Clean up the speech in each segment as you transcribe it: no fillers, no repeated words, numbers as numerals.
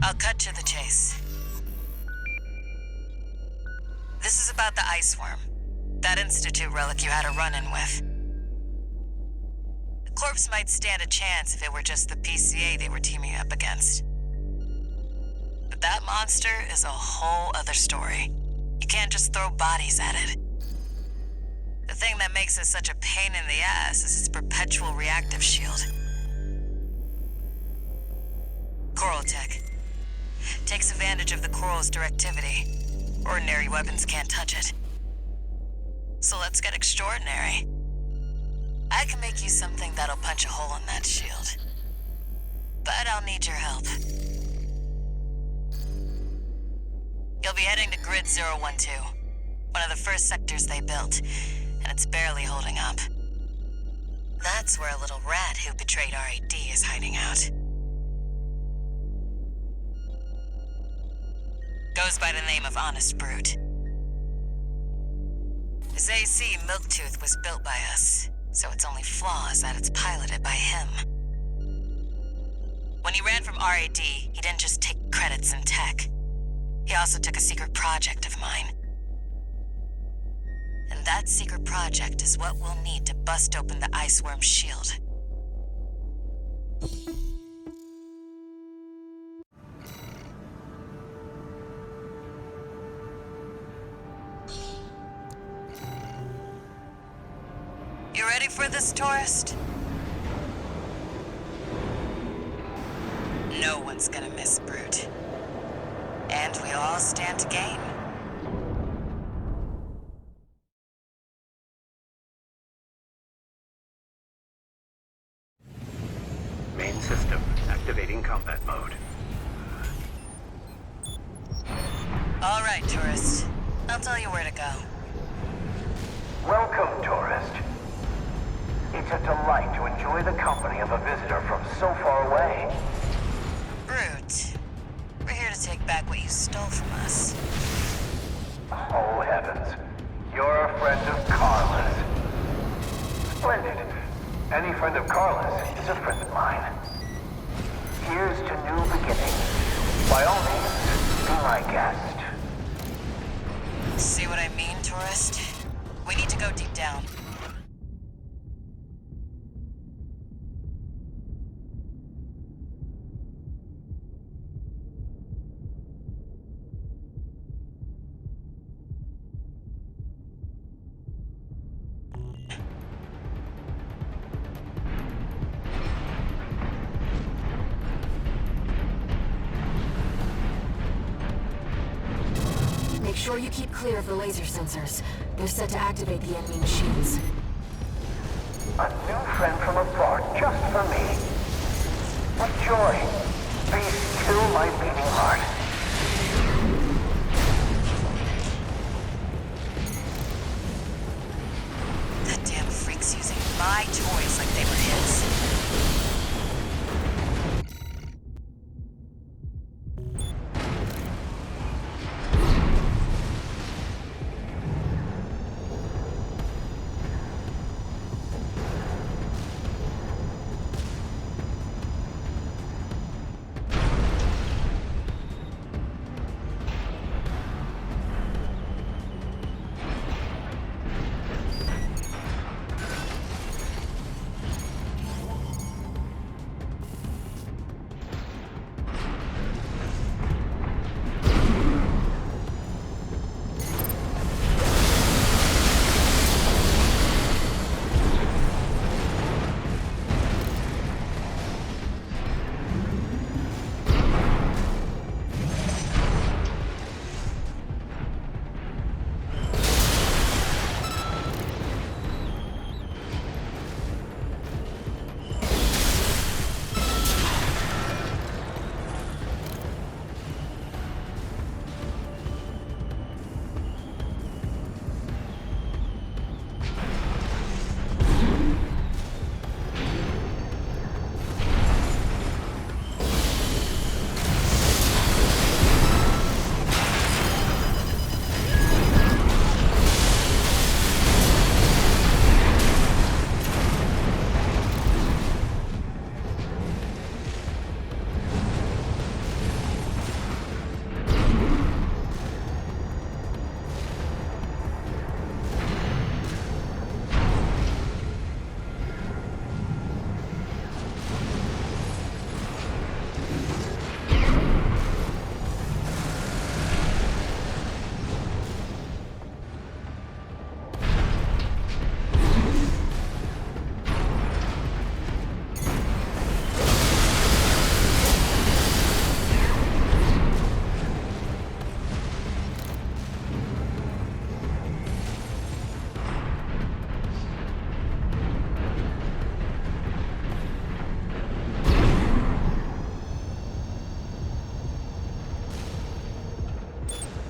I'll cut to the chase. This is about the Iceworm, that Institute relic you had a run-in with. The corpse might stand a chance if it were just the PCA they were teaming up against. But that monster is a whole other story. You can't just throw bodies at it. The thing that makes it such a pain in the ass is its perpetual reactive shield. Coral tech. Takes advantage of the coral's directivity. Ordinary weapons can't touch it. So let's get extraordinary. I can make you something that'll punch a hole in that shield. But I'll need your help. You'll be heading to Grid 012, one of the first sectors they built, and it's barely holding up. That's where a little rat who betrayed RAD is hiding out. Goes by the name of Honest Brute. His AC Milktooth was built by us, so its only flaw is that it's piloted by him. When he ran from RAD, he didn't just take credits and tech. He also took a secret project of mine. And that secret project is what we'll need to bust open the Iceworm's shield. You ready for this, tourist? No one's gonna miss Brute. And we all stand to gain. Main system activating combat mode. All right, tourist. I'll tell you where to go. Welcome, tourist. It's a delight to enjoy the company of a visitor from so far away. Brute. We're here to take back what you stole from us. Oh, heavens. You're a friend of Carla's. Splendid. Any friend of Carla's is a friend of mine. Here's to new beginnings. By all means, be my guest. See what I mean, tourist? We need to go deep down. Make sure you keep clear of the laser sensors. They're set to activate the enemy machines. A new friend from afar, just for me. What joy. Be still my beating heart. That damn freak's using my toys like they were his.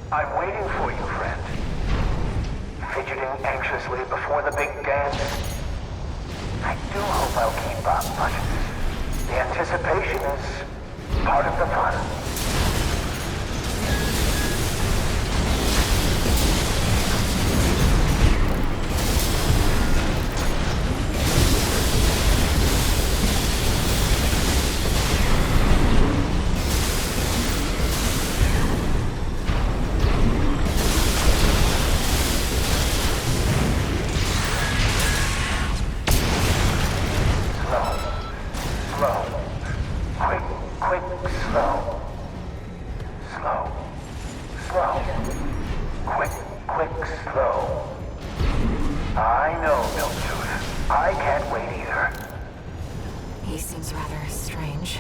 I'm waiting for you, friend. Fidgeting anxiously before the big dance. I do hope I'll keep up, but the anticipation is part of the fun. He seems rather strange.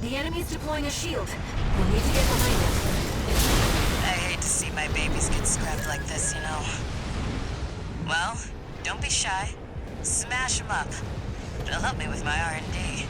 The enemy's deploying a shield. We'll need to get behind it. I hate to see my babies get scrapped like this, you know. Well, don't be shy. Smash them up. It'll help me with my R&D.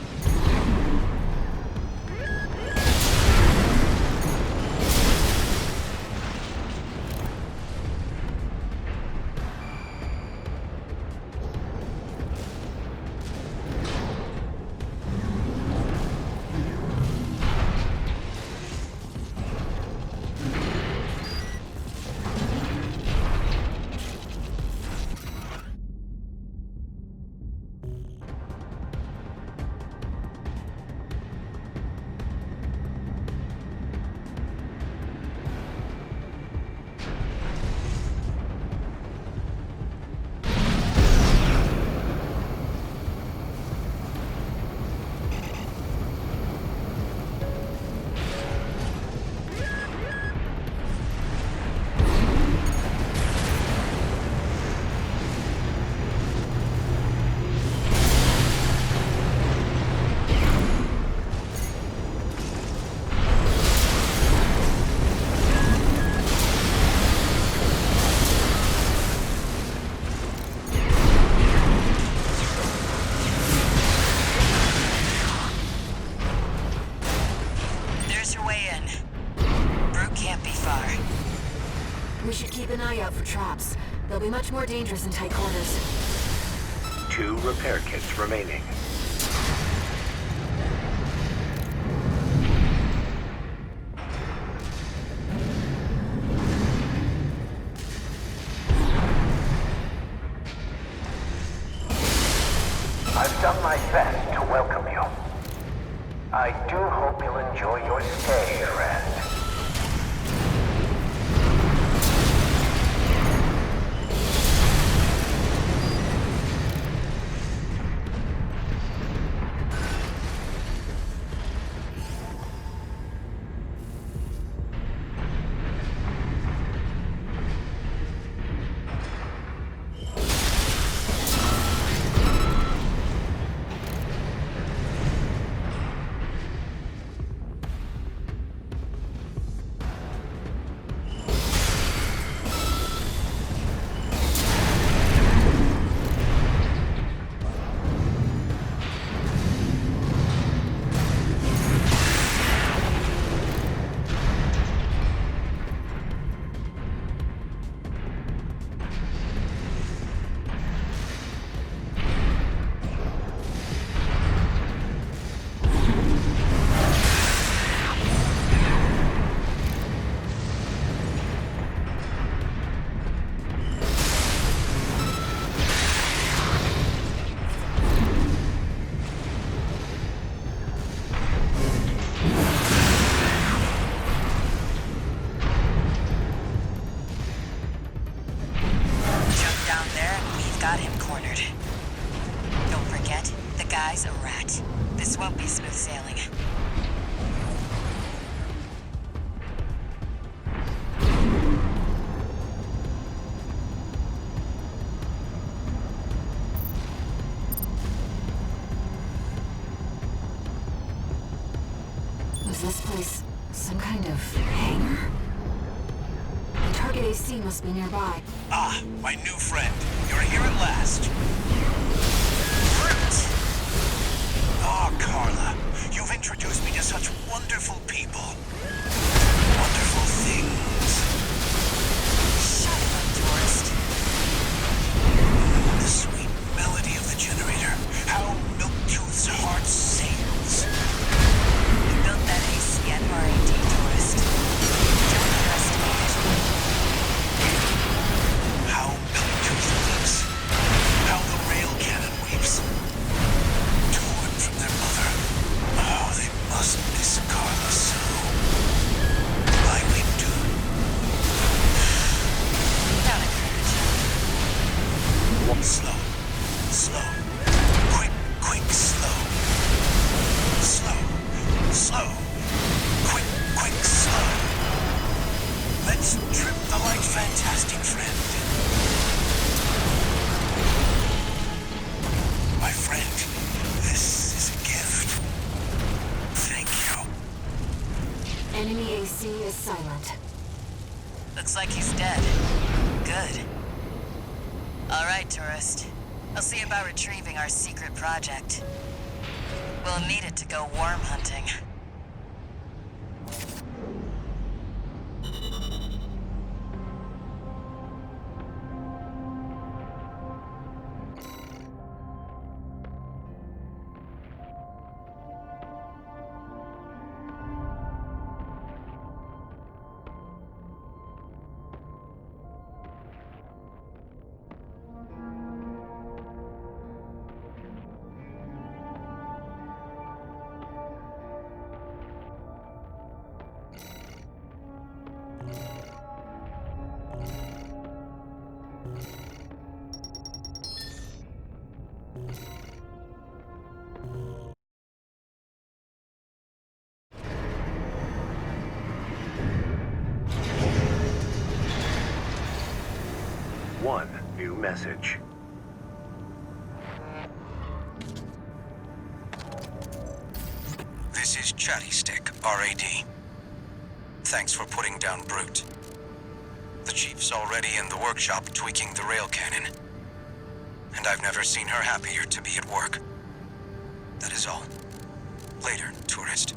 We should keep an eye out for traps. They'll be much more dangerous in tight quarters. 2 repair kits remaining. I've done my best to welcome you. I do hope you'll enjoy your stay, friend. guy's a rat. This won't be smooth sailing. Was this place some kind of hangar? The target AC must be nearby. Ah, my new friend. You're here at last. Fruit! Ah, Carla. You've introduced me to such wonderful people. Wonderful things. Shut up, tourist. The sweet melody of the generator. How Milktooth's heart sings. You built that AC at RAD, tourist. Don't underestimate it. How Milktooth weeps. How the rail cannon weeps. Torn from their mother. Oh, they must miss Carla so. I weep too. Don't encourage him. Slow. Slow. Quick, slow. Slow. Slow. Quick, slow. Let's trip the light, fantastic friend. My friend, this is a gift. Thank you. Enemy AC is silent. Looks like he's dead. Good. All right, tourist. I'll see about retrieving our secret project. We'll need it to go worm hunting. One new message. This is Chatty Stick, RAD. Thanks for putting down Brute. The Chief's already in the workshop tweaking the rail cannon. And I've never seen her happier to be at work. That is all. Later, tourist.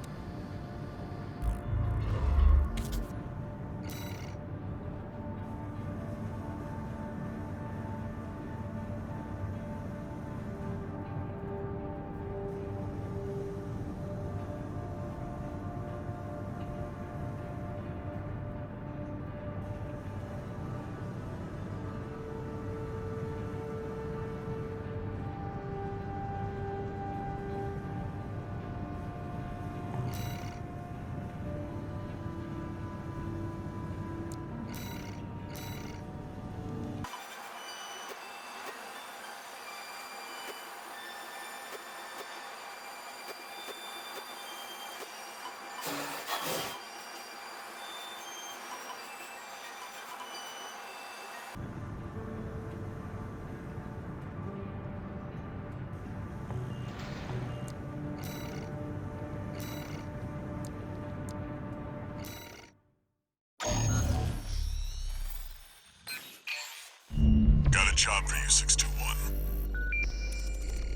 Got a job for you, 621.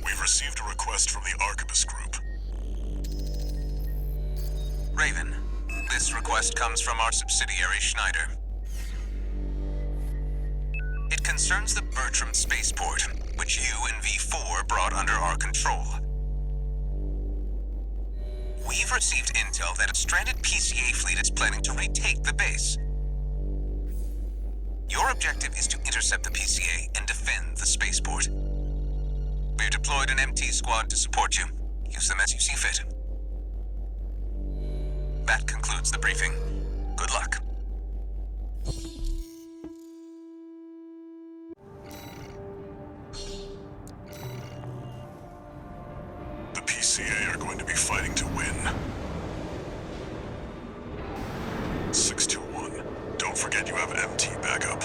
We've received a request from the Arquebus Group. Raven, this request comes from our subsidiary, Schneider. It concerns the Bertram spaceport, which you and V4 brought under our control. We've received intel that a stranded PCA fleet is planning to retake the base. Your objective is to intercept the PCA and defend the spaceport. We've deployed an MT squad to support you. Use them as you see fit. That concludes the briefing. Good luck. PCA are going to be fighting to win. 621. Don't forget you have MT backup.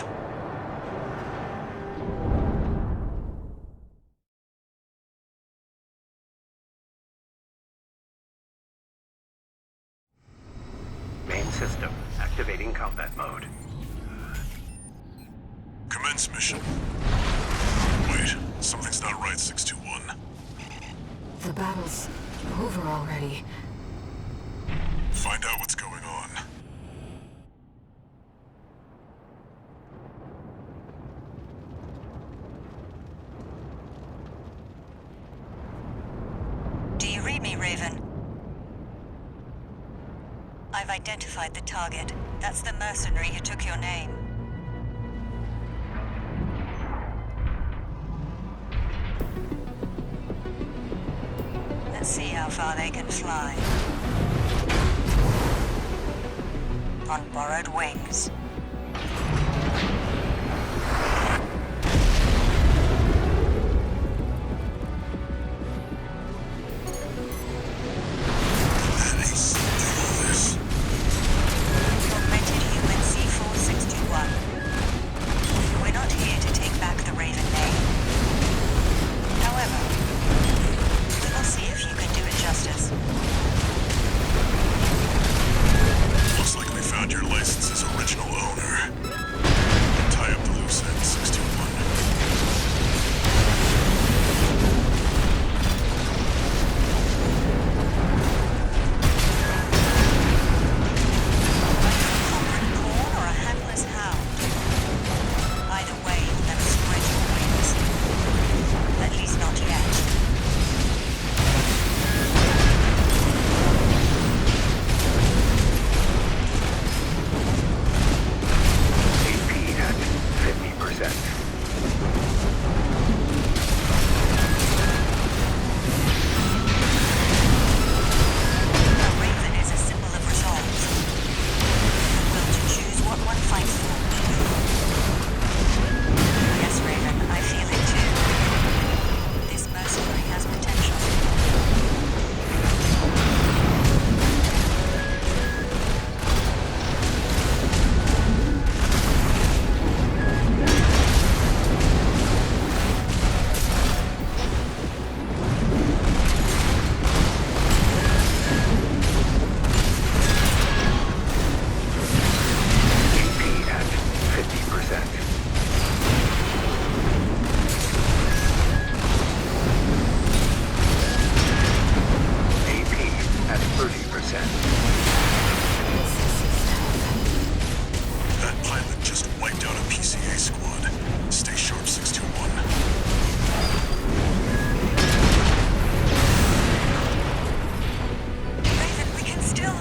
Main system activating combat mode. Commence mission. Wait, something's not right, 621. The battle's over already. Find out what's going on. Do you read me, Raven? I've identified the target. That's the mercenary who took your name. Let's see how far they can fly. On borrowed wings. Augmented human C4621. We're not here to take back the Raven name. However, we will see if you can do it justice. Looks like we found your license's original owner. Tie up the loose end, 621. Conquering corn or a handless hound. Either way, you'll never spread your wings. At least not yet. AP at 50%. A raven is a symbol of resolve. The will to choose what one fights for. Yes, Raven, I feel it too. This mercenary has potential. AP at 50%. AP at 30%. That pilot just wiped out a PCA squad. Stay sharp, 621. Raven, we can still...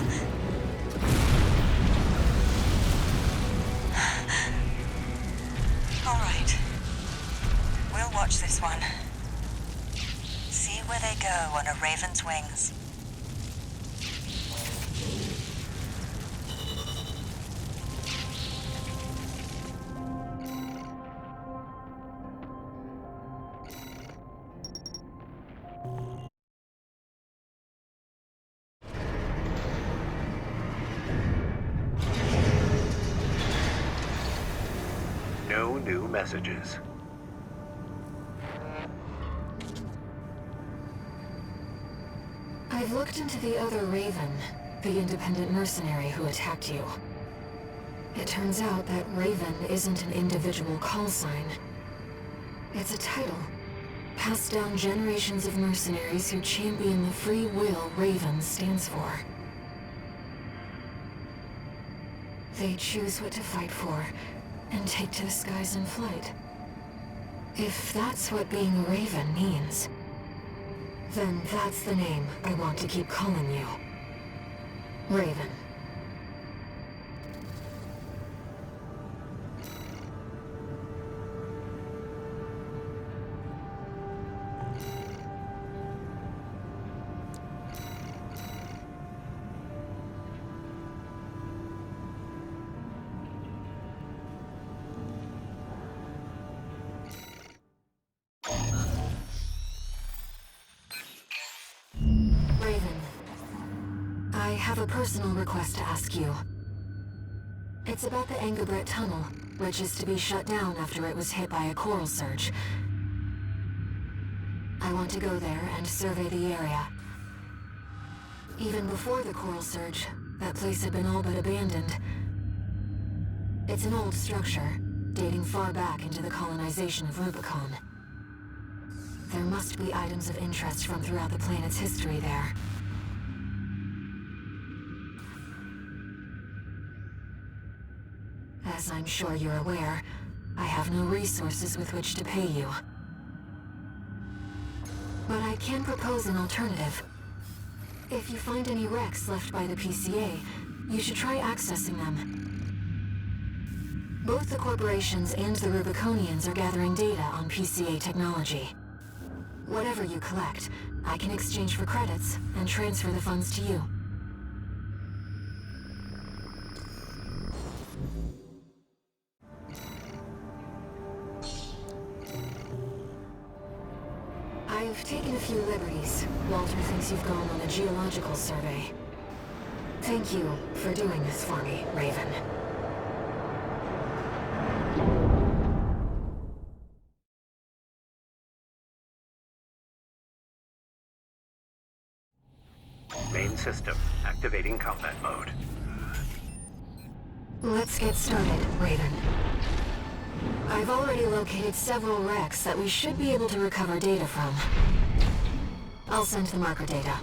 All right. We'll watch this one. See where they go on a raven's wings. No new messages. I've looked into the other Raven, the independent mercenary who attacked you. It turns out that Raven isn't an individual call sign. It's a title, passed down generations of mercenaries who champion the free will Raven stands for. They choose what to fight for, and take to the skies in flight. If that's what being a Raven means, then that's the name I want to keep calling you. Raven. have a personal request to ask you. It's about the Engabret Tunnel, which is to be shut down after it was hit by a coral surge. I want to go there and survey the area. Even before the coral surge, that place had been all but abandoned. It's an old structure, dating far back into the colonization of Rubicon. There must be items of interest from throughout the planet's history there. As I'm sure you're aware, I have no resources with which to pay you. But I can propose an alternative. If you find any wrecks left by the PCA, you should try accessing them. Both the corporations and the Rubiconians are gathering data on PCA technology. Whatever you collect, I can exchange for credits and transfer the funds to you. I've taken a few liberties. Walter thinks you've gone on a geological survey. Thank you for doing this for me, Raven. Main system activating combat mode. Let's get started, Raven. I've already located several wrecks that we should be able to recover data from. I'll send the marker data.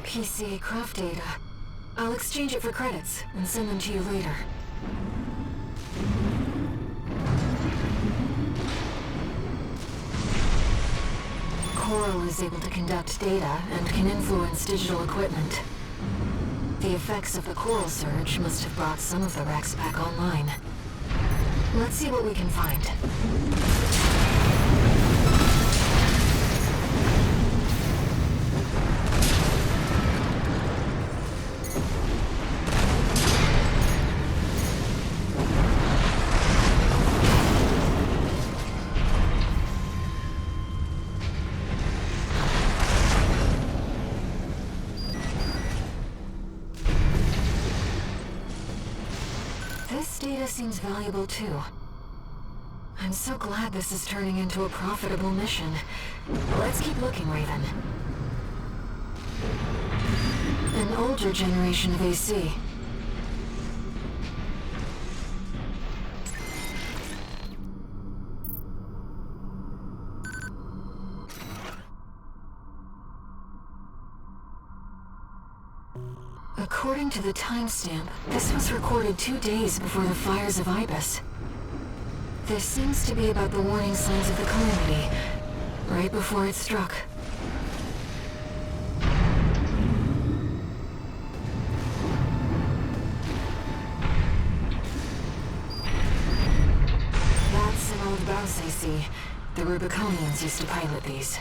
PCA craft data. I'll exchange it for credits and send them to you later. Coral is able to conduct data and can influence digital equipment. The effects of the coral surge must have brought some of the wrecks back online. Let's see what we can find. This data seems valuable too. I'm so glad this is turning into a profitable mission. Let's keep looking, Raven. An older generation of AC. According to the timestamp, this was recorded 2 days before the fires of Ibis. This seems to be about the warning signs of the calamity, right before it struck. That's an old Baus AC. The Rubiconians used to pilot these.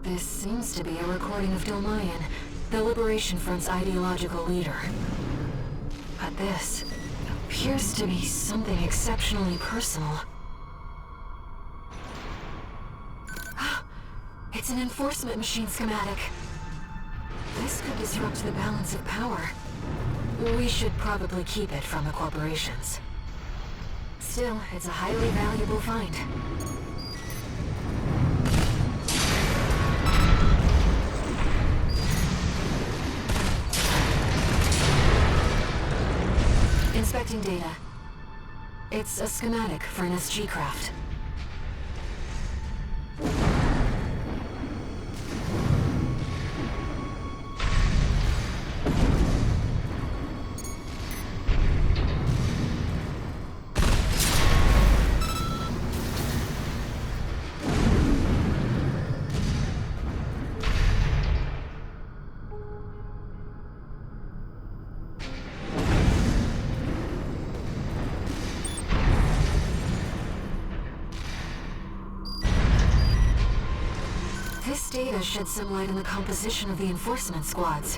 This seems to be a recording of Dolmayan, the Liberation Front's ideological leader. But this appears to be something exceptionally personal. It's an enforcement machine schematic. This could disrupt the balance of power. We should probably keep it from the corporations. Still, it's a highly valuable find. Inspecting data. It's a schematic for an SG craft. data sheds some light on the composition of the enforcement squads.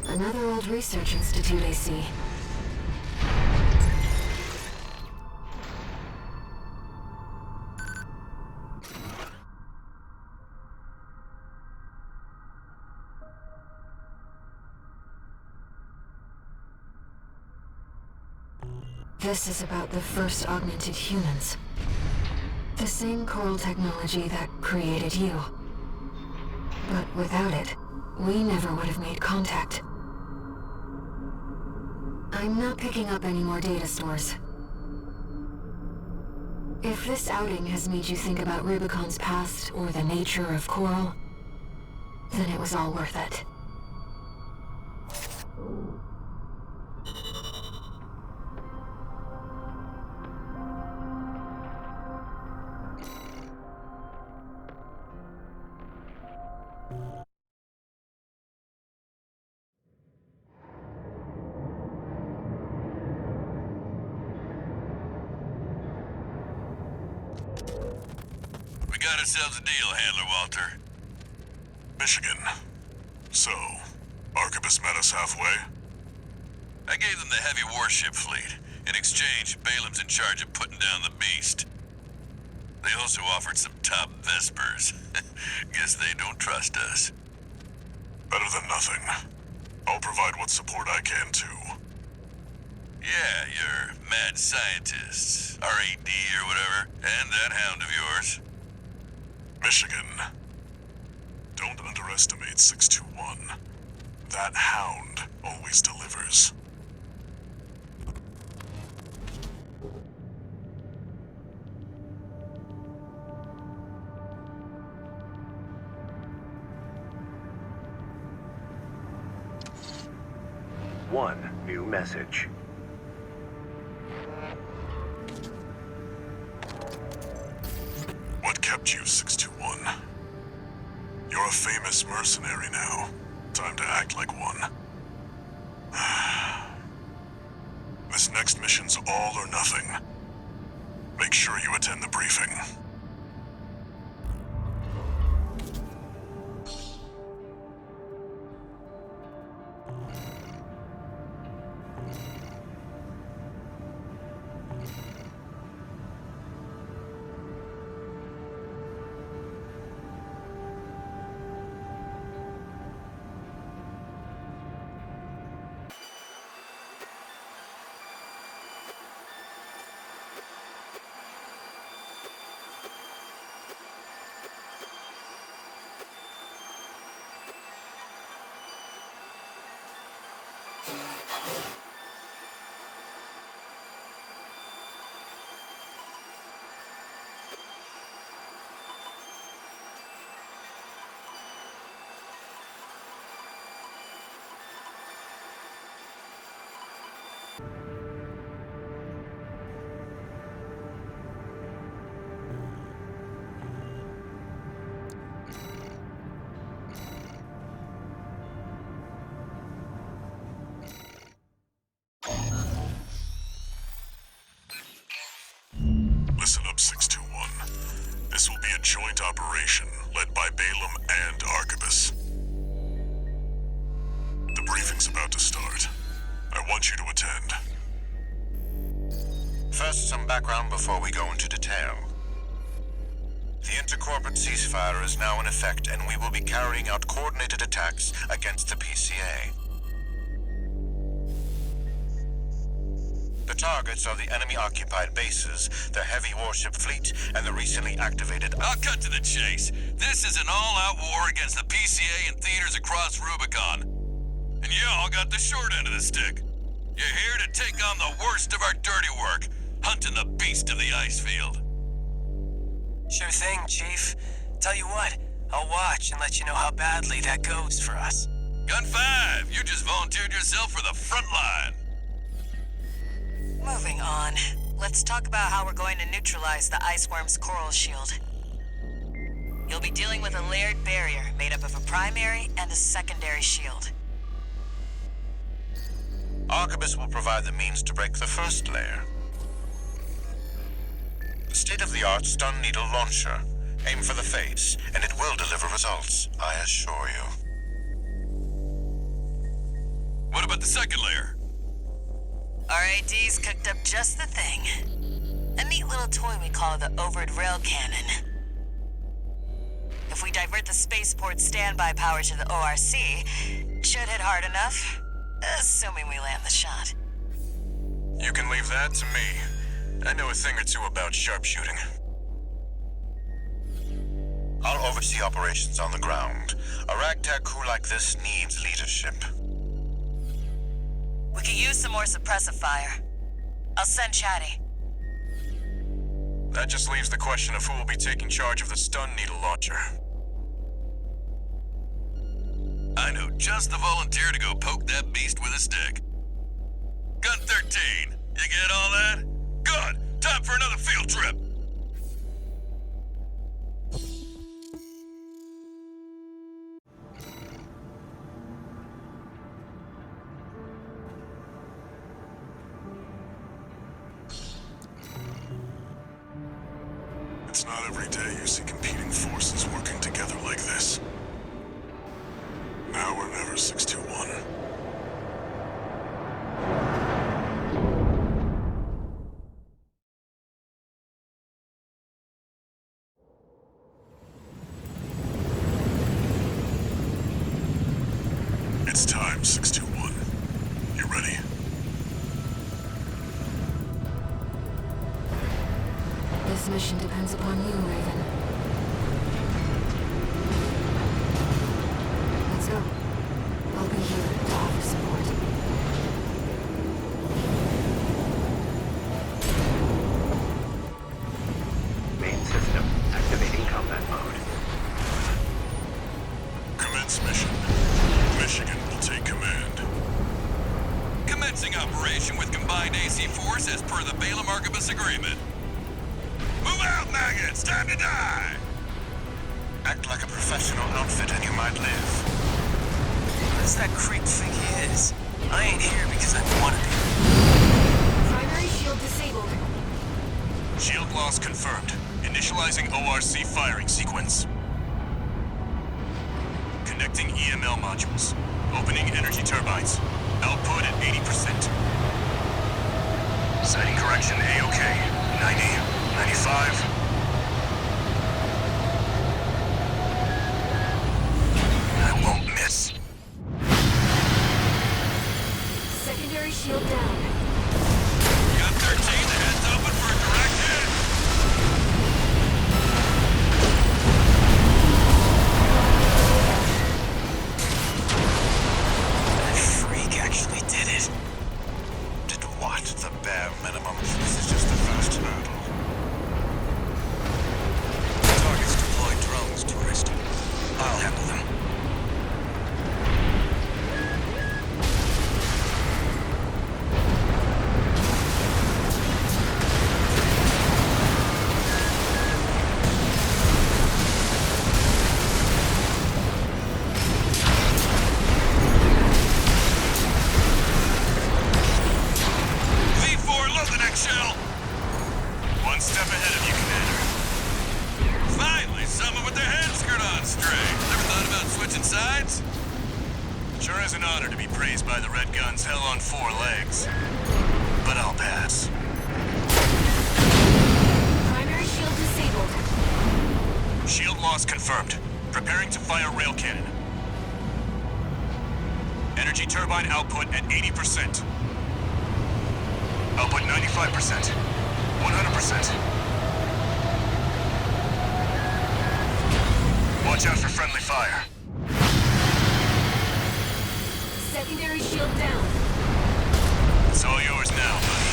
Another old research institute, I see. This is about the first augmented humans. The same coral technology that created you. But without it, we never would have made contact. I'm not picking up any more data stores. If this outing has made you think about Rubicon's past or the nature of coral, then it was all worth it. We got ourselves a deal, Handler Walter. Michigan. So, Arquebus met us halfway? I gave them the heavy warship fleet. In exchange, Balam's in charge of putting down the beast. They also offered some top Vespers. Guess they don't trust us. Better than nothing. I'll provide what support I can, too. Yeah, your mad scientists, RAD or whatever, and that hound of yours. Michigan. Don't underestimate 621. That hound always delivers. One new message. What kept you, 621? You're a famous mercenary now. Time to act like one. This next mission's all or nothing. Make sure you attend the briefing. Listen up, 621. This will be a joint operation led by Balam and Arquebus. The briefing's about to start. I want you to attend. First, some background before we go into detail. The intercorporate ceasefire is now in effect, and we will be carrying out coordinated attacks against the PCA. The targets are the enemy-occupied bases, the heavy warship fleet, and the recently activated... I'll cut to the chase. This is an all-out war against the PCA and theaters across Rubicon. And y'all got the short end of the stick. You're here to take on the worst of our dirty work, hunting the beast of the ice field. Sure thing, Chief. Tell you what, I'll watch and let you know how badly that goes for us. Gun 5, you just volunteered yourself for the front line. Moving on. Let's talk about how we're going to neutralize the Iceworm's coral shield. You'll be dealing with a layered barrier made up of a primary and a secondary shield. Arquebus will provide the means to break the first layer. State-of-the-art stun needle launcher. Aim for the face, and it will deliver results, I assure you. What about the second layer? RAD's cooked up just the thing. A neat little toy we call the overed rail cannon. If we divert the spaceport's standby power to the ORC, it should hit hard enough, assuming we land the shot. You can leave that to me. I know a thing or two about sharpshooting. I'll oversee operations on the ground. A ragtag crew like this needs leadership. We could use some more suppressive fire. I'll send Chatty. That just leaves the question of who will be taking charge of the stun needle launcher. I know just the volunteer to go poke that beast with a stick. Gun 13, you get all that? Good! Time for another field trip! It's not every day you see competing forces working together like this. Now or never, 621. It's time, 621. You ready? This mission depends upon you, Raven. Let's go. I'll be here to offer support. Main system activating combat mode. Commence mission. Michigan will take command. Commencing operation with combined AC force as per the Balaam Arquebus agreement. Move out, maggots! Time to die! Act like a professional outfit and you might live. What does that creep think he is? I ain't here because I want to be. Primary shield disabled. Shield loss confirmed. Initializing ORC firing sequence. Connecting EML modules. Opening energy turbines. Output at 80%. Setting correction A-OK. 90. 95. I won't miss. Secondary shield down. Gun 13, the head's open for a direct hit. That freak actually did it. Did what? The bare minimum. This is just the first hurdle. Targets deploy drones, tourist. I'll handle them. V4, load the next shell. One step ahead of you, Commander. Finally, someone with their head screwed on straight. Never thought about switching sides? Sure is an honor to be praised by the Red Guns hell on 4 legs. But I'll pass. Primary shield disabled. Shield loss confirmed. Preparing to fire rail cannon. Energy turbine output at 80%. Output 95%. 100%. Watch out for friendly fire. Secondary shield down. It's all yours now, buddy.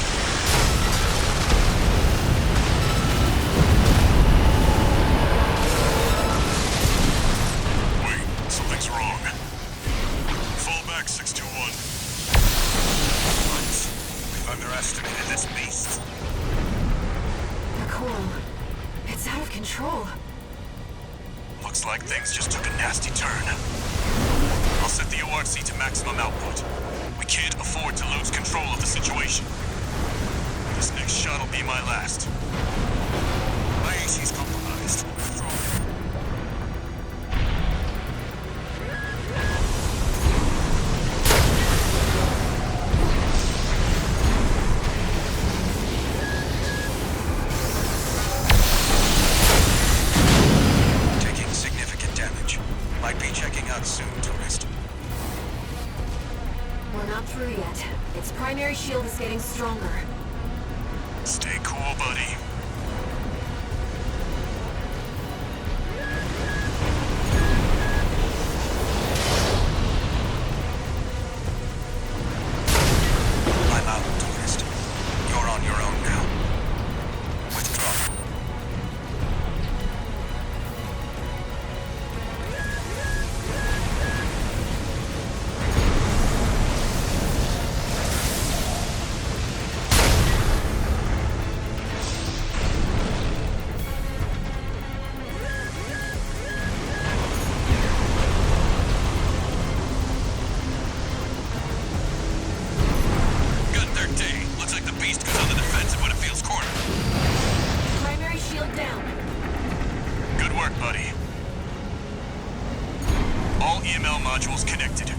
Wait, something's wrong. Fall back, 621. What? We've underestimated this beast. The coral. It's out of control. Looks like things just took a nasty turn. I'll set the ORC to maximum output. We can't afford to lose control of the situation. This next shot will be my last. My AC's compromised. Taking significant damage. Might be checking out soon, tourist. We're not through yet. Its primary shield is getting stronger. Stay cool, buddy. I'm out, tourist. You're on your own now. Withdraw. Gun 13. Looks like the beast goes on the defensive when it feels cornered. Primary shield down. Good work, buddy. All EML modules connected.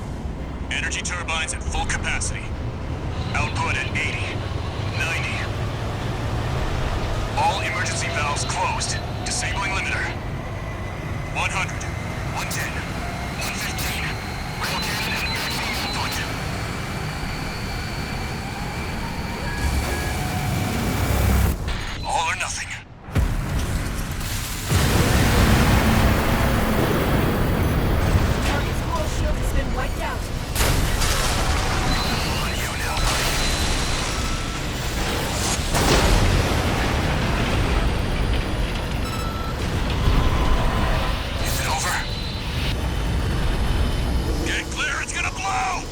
Energy turbines at full capacity. Output at 80, 90. All emergency valves closed. Disabling limiter. 100, 110, 115. Rail cannon and emergency input. All or nothing. Target's coral shield has been wiped out. On you now, buddy. Is it over? Get clear, it's gonna blow!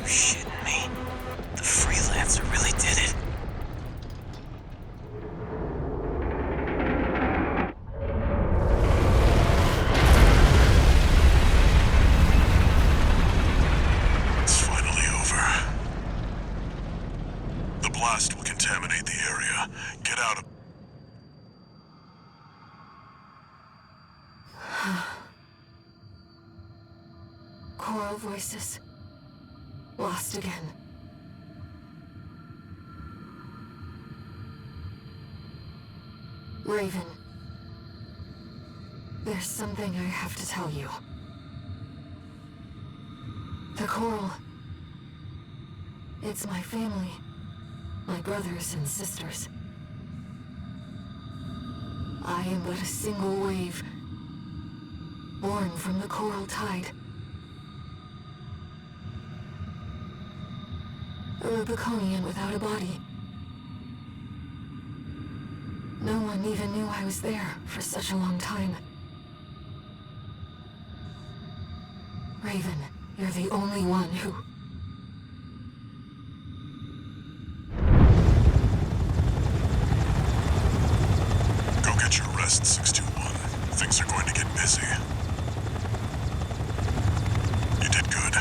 You shitting me? The freelancer really did it. It's finally over. The blast will contaminate the area. Get out of... Coral voices. Lost again. Raven. There's something I have to tell you. The coral. It's my family. My brothers and sisters. I am but a single wave. Born from the coral tide. A Rubiconian without a body. No one even knew I was there for such a long time. Raven, you're the only one who... Go get your rest, 621. Things are going to get busy. You did good.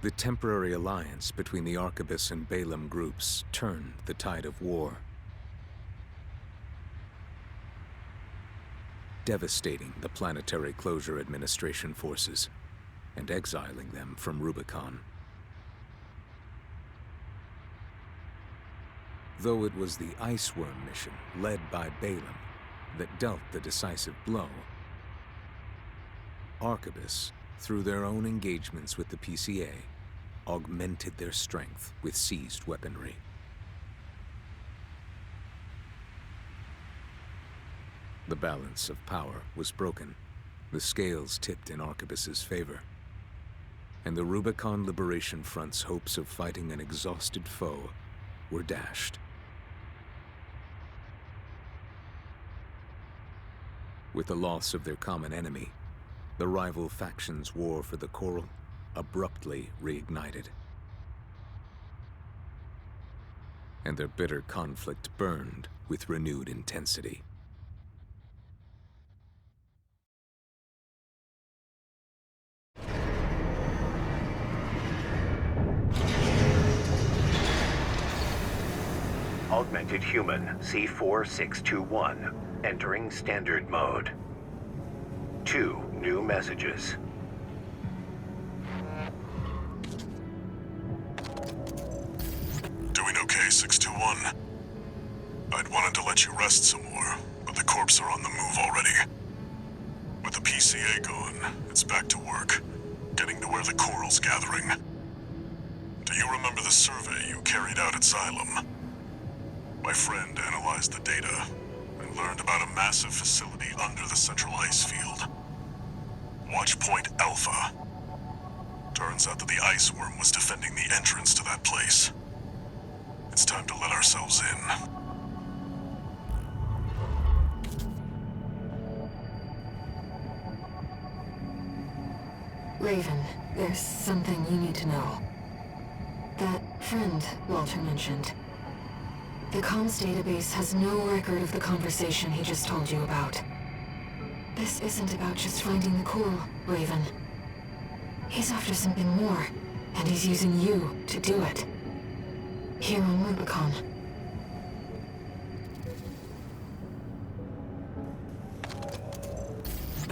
The temporary alliance between the Arquebus and Balaam groups turned the tide of war, devastating the Planetary Closure Administration forces and exiling them from Rubicon. Though it was the Iceworm mission, led by Balaam, that dealt the decisive blow, Arquebus, through their own engagements with the PCA, augmented their strength with seized weaponry. The balance of power was broken, the scales tipped in Arquebus's favor, and the Rubicon Liberation Front's hopes of fighting an exhausted foe were dashed. With the loss of their common enemy, the rival factions' war for the Coral abruptly reignited. And their bitter conflict burned with renewed intensity. Augmented Human C4621, entering Standard Mode. 2 new messages. Doing okay, 621? I'd wanted to let you rest some more, but the corps are on the move already. With the PCA gone, it's back to work, getting to where the Coral's gathering. Do you remember the survey you carried out at Xylem? My friend analyzed the data and learned about a massive facility under the central ice field. Watch Point Alpha. Turns out that the Iceworm was defending the entrance to that place. It's time to let ourselves in. Raven, there's something you need to know. That friend Walter mentioned. The comms database has no record of the conversation he just told you about. This isn't about just finding the Coral, Raven. He's after something more, and he's using you to do it. Here on Rubicon.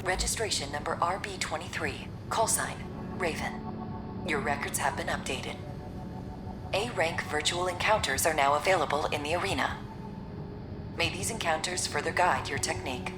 Registration number RB23, call sign, Raven. Your records have been updated. A-rank virtual encounters are now available in the arena. May these encounters further guide your technique.